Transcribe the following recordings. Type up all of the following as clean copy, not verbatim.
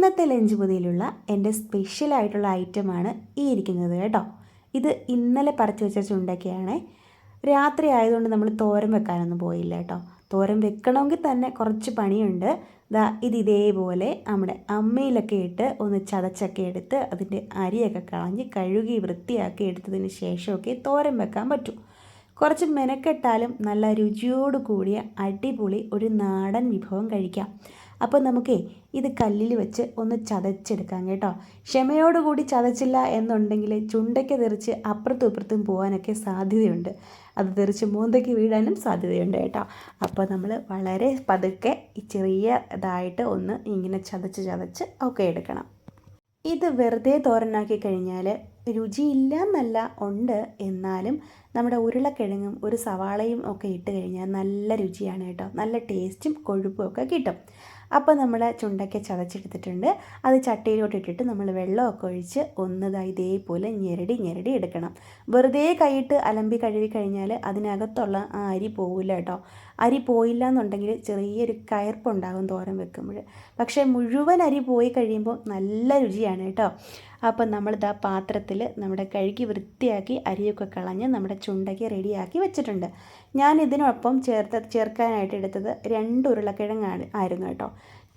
ഇന്നത്തെ ലഞ്ച് പൊതിയിലുള്ള എൻ്റെ സ്പെഷ്യലായിട്ടുള്ള ഐറ്റമാണ് ഈ ഇരിക്കുന്നത് കേട്ടോ. ഇത് ഇന്നലെ പറിച്ച് വെച്ച ചുണ്ടക്കയാണ്. രാത്രി ആയതുകൊണ്ട് നമ്മൾ തോരൻ വെക്കാനൊന്നും പോയില്ല കേട്ടോ. തോരൻ വെക്കണമെങ്കിൽ തന്നെ കുറച്ച് പണിയുണ്ട്. ഇത് ഇതേപോലെ നമ്മുടെ അമ്മയിലൊക്കെ ഇട്ട് ഒന്ന് ചതച്ചൊക്കെ എടുത്ത് അതിൻ്റെ അരിയൊക്കെ കളഞ്ഞ് കഴുകി വൃത്തിയാക്കി എടുത്തതിന് ശേഷമൊക്കെ തോരൻ വെക്കാൻ പറ്റും. കുറച്ച് മെനക്കെട്ടാലും നല്ല രുചിയോട് കൂടിയ അടിപൊളി ഒരു നാടൻ വിഭവം കഴിക്കാം. അപ്പോൾ നമുക്കേ ഇത് കല്ലിൽ വെച്ച് ഒന്ന് ചതച്ചെടുക്കാം കേട്ടോ. ക്ഷമയോടുകൂടി ചതച്ചില്ല എന്നുണ്ടെങ്കിൽ ചുണ്ടയ്ക്ക് തെറിച്ച് അപ്പുറത്തും ഇപ്പുറത്തും പോകാനൊക്കെ സാധ്യതയുണ്ട്. അത് തെറിച്ച് മൂന്തയ്ക്ക് വീഴാനും സാധ്യതയുണ്ട് കേട്ടോ. അപ്പോൾ നമ്മൾ വളരെ പതുക്കെ ചെറിയ ഇതായിട്ട് ഒന്ന് ഇങ്ങനെ ചതച്ച് ഒക്കെ എടുക്കണം. ഇത് വെറുതെ തോരനാക്കി കഴിഞ്ഞാൽ രുചിയില്ല എന്നല്ല, ഉണ്ട്. എന്നാലും നമ്മുടെ ഉരുളക്കിഴങ്ങും ഒരു സവാളയും ഒക്കെ ഇട്ട് കഴിഞ്ഞാൽ നല്ല രുചിയാണ് കേട്ടോ. നല്ല ടേസ്റ്റും കൊഴുപ്പും ഒക്കെ കിട്ടും. അപ്പോൾ നമ്മൾ ചുണ്ടയ്ക്ക ചതച്ചെടുത്തിട്ടുണ്ട്. അത് ചട്ടിയിലോട്ട് ഇട്ടിട്ട് നമ്മൾ വെള്ളമൊക്കെ ഒഴിച്ച് ഇതേപോലെ ഞെരടി എടുക്കണം. വെറുതെ കൈയിട്ട് അലമ്പി കഴുകി കഴിഞ്ഞാൽ അതിനകത്തുള്ള ആ അരി പോവില്ല കേട്ടോ. അരി പോയില്ല എന്നുണ്ടെങ്കിൽ ചെറിയൊരു കയർപ്പുണ്ടാകും തോരൻ വെക്കുമ്പോൾ. പക്ഷേ മുഴുവൻ അരി പോയി കഴിയുമ്പോൾ നല്ല രുചിയാണ് കേട്ടോ. അപ്പം നമ്മളിതാ പാത്രത്തിൽ നമ്മുടെ കഴുകി വൃത്തിയാക്കി അരിയൊക്കെ കളഞ്ഞ് നമ്മുടെ ചുണ്ടയ്ക്ക് റെഡിയാക്കി വെച്ചിട്ടുണ്ട്. ഞാൻ ഇതിനൊപ്പം ചേർക്കാനായിട്ട് എടുത്തത് 2 ഉരുളക്കിഴങ്ങാണ് ആയിരുന്നു കേട്ടോ.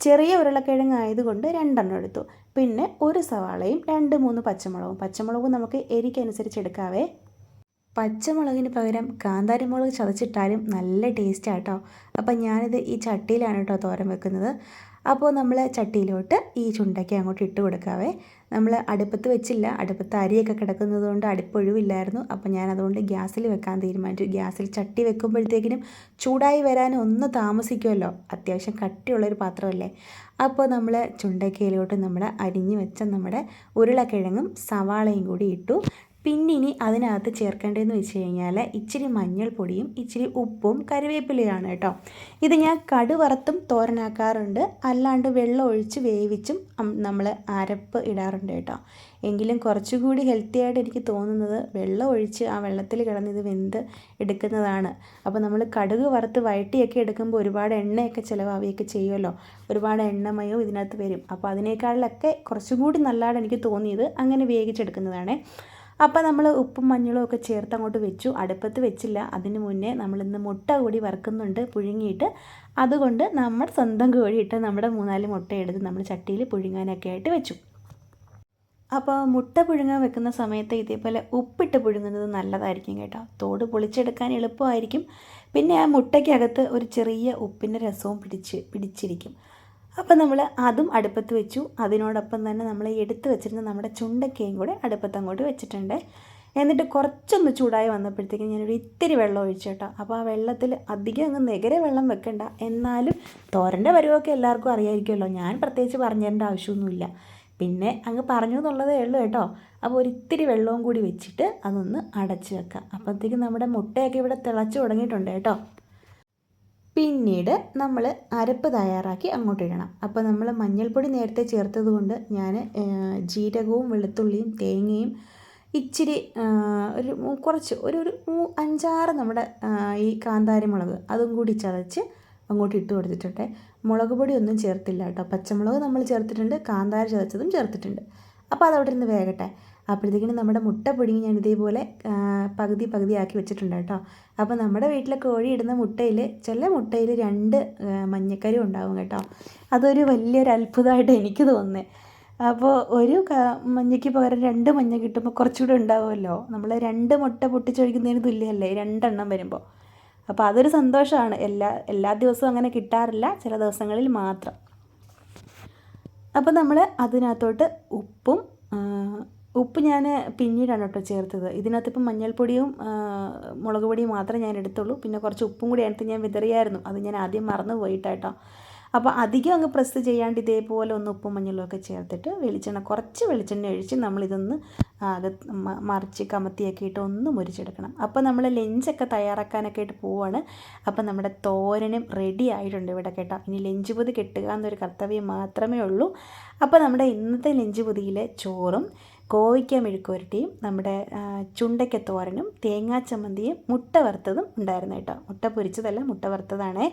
ചെറിയ ഉരുളക്കിഴങ്ങ് ആയതുകൊണ്ട് 2 എടുത്തു. പിന്നെ ഒരു സവാളയും 2-3 പച്ചമുളകും നമുക്ക് എരിക്കനുസരിച്ച് എടുക്കാവേ. പച്ചമുളകിന് പകരം കാന്താരി മുളക് ചതച്ചിട്ടാലും നല്ല ടേസ്റ്റാണ് കേട്ടോ. അപ്പം ഞാനിത് ഈ ചട്ടിയിലാണ് കേട്ടോ തോരൻ വെക്കുന്നത്. അപ്പോൾ നമ്മൾ ചട്ടിയിലോട്ട് ഈ ചുണ്ടയ്ക്ക അങ്ങോട്ട് ഇട്ട് കൊടുക്കാവേ. നമ്മൾ അടുപ്പത്ത് വെച്ചില്ല, അടുപ്പത്ത് അരിയൊക്കെ കിടക്കുന്നത് കൊണ്ട് അടുപ്പൊഴിവില്ലായിരുന്നു. അപ്പോൾ ഞാനതുകൊണ്ട് ഗ്യാസിൽ വെക്കാൻ തീരുമാനിച്ചു. ഗ്യാസിൽ ചട്ടി വെക്കുമ്പോഴത്തേക്കിനും ചൂടായി വരാൻ ഒന്ന് താമസിക്കുമല്ലോ, അത്യാവശ്യം കട്ടിയുള്ളൊരു പാത്രമല്ലേ. അപ്പോൾ നമ്മൾ ചുണ്ടയ്ക്കയിലോട്ട് നമ്മൾ അരിഞ്ഞ് വെച്ച നമ്മുടെ ഉരുളക്കിഴങ്ങും സവാളയും കൂടി ഇട്ടു. പിന്നെ ഇനി അതിനകത്ത് ചേർക്കേണ്ടതെന്ന് വെച്ച് കഴിഞ്ഞാൽ ഇച്ചിരി മഞ്ഞൾപ്പൊടിയും ഇച്ചിരി ഉപ്പും കറിവേപ്പിലയാണ് കേട്ടോ. ഇത് ഞാൻ കടുവറുത്തും തോരനാക്കാറുണ്ട്, അല്ലാണ്ട് വെള്ളം ഒഴിച്ച് വേവിച്ചും നമ്മൾ അരപ്പ് ഇടാറുണ്ട് കേട്ടോ. എങ്കിലും കുറച്ചുകൂടി ഹെൽത്തി ആയിട്ട് എനിക്ക് തോന്നുന്നത് വെള്ളം ഒഴിച്ച് ആ വെള്ളത്തിൽ കിടന്ന് ഇത് വെന്ത് എടുക്കുന്നതാണ്. അപ്പോൾ നമ്മൾ കടുക് വറുത്ത് വഴട്ടിയൊക്കെ എടുക്കുമ്പോൾ ഒരുപാട് എണ്ണയൊക്കെ ചിലവാവുകയൊക്കെ ചെയ്യുമല്ലോ, ഒരുപാട് എണ്ണമയവും ഇതിനകത്ത് വരും. അപ്പോൾ അതിനേക്കാളിലൊക്കെ കുറച്ചുകൂടി നല്ലതാണ് എനിക്ക് തോന്നിയത് അങ്ങനെ വേവിച്ചെടുക്കുന്നതാണ്. അപ്പോൾ നമ്മൾ ഉപ്പും മഞ്ഞളും ഒക്കെ ചേർത്ത് അങ്ങോട്ട് വെച്ചു. അടുപ്പത്ത് വെച്ചില്ല, അതിന് മുന്നേ നമ്മളിന്ന് മുട്ട കൂടി വറുക്കുന്നുണ്ട് പുഴുങ്ങിയിട്ട്. അതുകൊണ്ട് നമ്മൾ സ്വന്തം കോഴിയിട്ട് നമ്മുടെ 3-4 മുട്ട എടുത്ത് നമ്മൾ ചട്ടിയിൽ പുഴുങ്ങാനൊക്കെ ആയിട്ട് വെച്ചു. അപ്പോൾ മുട്ട പുഴുങ്ങാൻ വെക്കുന്ന സമയത്ത് ഇതേപോലെ ഉപ്പിട്ട് പുഴുങ്ങുന്നത് നല്ലതായിരിക്കും കേട്ടോ. തോട് പൊളിച്ചെടുക്കാൻ എളുപ്പമായിരിക്കും. പിന്നെ ആ മുട്ടയ്ക്കകത്ത് ഒരു ചെറിയ ഉപ്പിൻ്റെ രസവും പിടിച്ചിരിക്കും. അപ്പം നമ്മൾ അതും അടുപ്പത്ത് വെച്ചു. അതിനോടൊപ്പം തന്നെ നമ്മൾ എടുത്ത് വെച്ചിരുന്ന നമ്മുടെ ചുണ്ടക്കയും കൂടെ അടുപ്പത്ത് അങ്ങോട്ട് വെച്ചിട്ടുണ്ട്. എന്നിട്ട് കുറച്ചൊന്ന് ചൂടായി വന്നപ്പോഴത്തേക്കും ഞാനൊരു ഇത്തിരി വെള്ളം ഒഴിച്ചു കേട്ടോ. അപ്പോൾ ആ വെള്ളത്തിൽ അധികം അങ്ങ് നെഗരെ വെള്ളം വെക്കണ്ട. എന്നാലും തോരൻ്റെ പരുവമൊക്കെ എല്ലാവർക്കും അറിയാമായിരിക്കുമല്ലോ, ഞാൻ പ്രത്യേകിച്ച് പറഞ്ഞു തരേണ്ട ആവശ്യമൊന്നുമില്ല. പിന്നെ അങ്ങ് പറഞ്ഞു എന്നുള്ളതേ ഉള്ളൂ കേട്ടോ. അപ്പോൾ ഒരിത്തിരി വെള്ളവും കൂടി വെച്ചിട്ട് അതൊന്ന് അടച്ച് വെക്കാം. അപ്പോഴത്തേക്കും നമ്മുടെ മുട്ടയൊക്കെ ഇവിടെ തിളച്ച് തുടങ്ങിയിട്ടുണ്ട് കേട്ടോ. പിന്നീട് നമ്മൾ അരപ്പ് തയ്യാറാക്കി അങ്ങോട്ടിടണം. അപ്പോൾ നമ്മൾ മഞ്ഞൾപ്പൊടി നേരത്തെ ചേർത്തത് കൊണ്ട് ഞാൻ ജീരകവും വെളുത്തുള്ളിയും തേങ്ങയും ഇച്ചിരി ഒരു 5-6 നമ്മുടെ ഈ കാന്താരി മുളക് അതും കൂടി ചതച്ച് അങ്ങോട്ട് ഇട്ട് കൊടുത്തിട്ടുണ്ട്. മുളക് പൊടി ഒന്നും ചേർത്തില്ല കേട്ടോ. പച്ചമുളക് നമ്മൾ ചേർത്തിട്ടുണ്ട്, കാന്താരി ചതച്ചതും ചേർത്തിട്ടുണ്ട്. അപ്പോൾ അതവിടെ നിന്ന് വേകട്ടെ. അപ്പോഴത്തേക്കിനും നമ്മുടെ മുട്ട പുഴുങ്ങി ഞാൻ ഇതേപോലെ പകുതി ആക്കി വെച്ചിട്ടുണ്ട് കേട്ടോ. അപ്പോൾ നമ്മുടെ വീട്ടിലെ കോഴി ഇടുന്ന മുട്ടയിൽ ചില മുട്ടയിൽ 2 മഞ്ഞക്കരി ഉണ്ടാവും കേട്ടോ. അതൊരു വലിയൊരു അത്ഭുതമായിട്ട് എനിക്ക് തോന്നുന്നത്. അപ്പോൾ ഒരു മഞ്ഞയ്ക്ക് പകരം 2 മഞ്ഞ കിട്ടുമ്പോൾ കുറച്ചുകൂടെ ഉണ്ടാവുമല്ലോ. നമ്മൾ 2 മുട്ട പൊട്ടിച്ചൊഴിക്കുന്നതിന് തുല്യമല്ലേ 2 എണ്ണം വരുമ്പോൾ. അപ്പോൾ അതൊരു സന്തോഷമാണ്. എല്ലാ ദിവസവും അങ്ങനെ കിട്ടാറില്ല, ചില ദിവസങ്ങളിൽ മാത്രം. അപ്പോൾ നമ്മൾ അതിനകത്തോട്ട് ഉപ്പ് ഞാൻ പിന്നീടാണ് കേട്ടോ ചേർത്തത്. ഇതിനകത്തിപ്പം മഞ്ഞൾപ്പൊടിയും മുളക് പൊടിയും മാത്രമേ ഞാൻ എടുത്തുള്ളൂ. പിന്നെ കുറച്ച് ഉപ്പും കൂടി അതിനകത്ത് ഞാൻ വിതറിയായിരുന്നു, അത് ഞാൻ ആദ്യം മറന്നു പോയിട്ടാട്ടോ. അപ്പോൾ അധികം അങ്ങ് പ്രസ് ചെയ്യാണ്ട് ഇതേപോലെ ഒന്ന് ഉപ്പും മഞ്ഞളും ഒക്കെ ചേർത്തിട്ട് കുറച്ച് വെളിച്ചെണ്ണ ഒഴിച്ച് നമ്മളിതൊന്ന് മറിച്ച് കമത്തിയൊക്കെ ഇട്ട് ഒന്ന് മുരിച്ചെടുക്കണം. അപ്പോൾ നമ്മൾ ലഞ്ചൊക്കെ തയ്യാറാക്കാനൊക്കെ ആയിട്ട് പോവുകയാണ്. അപ്പോൾ നമ്മുടെ തോരനും റെഡി ആയിട്ടുണ്ട് ഇവിടെ കേട്ടോ. ഇനി ലഞ്ച് പൊതി കെട്ടുക എന്നൊരു കർത്തവ്യം മാത്രമേ ഉള്ളൂ. അപ്പോൾ നമ്മുടെ ഇന്നത്തെ ലഞ്ച് പൊതിയിലെ ചോറും കോവയ്ക്ക മെഴുക്കുവരട്ടിയും നമ്മുടെ ചുണ്ടയ്ക്ക തോരനും തേങ്ങാ ചമ്മന്തിയും മുട്ട വറുത്തതും ഉണ്ടായിരുന്നു കേട്ടോ. മുട്ട പൊരിച്ചതല്ല, മുട്ട വറുത്തതാണേ.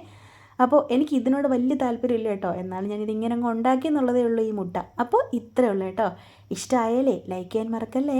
അപ്പോൾ എനിക്ക് ഇതിനോട് വലിയ താല്പര്യമില്ല കേട്ടോ, എന്നാലും ഞാനിത് ഇങ്ങനെ അങ്ങ് ഉണ്ടാക്കി എന്നുള്ളതേ ഉള്ളൂ ഈ മുട്ട. അപ്പോൾ ഇത്രയേ ഉള്ളൂ കേട്ടോ. ഇഷ്ടമായാലേ ലൈക്ക് ചെയ്യാൻ മറക്കല്ലേ.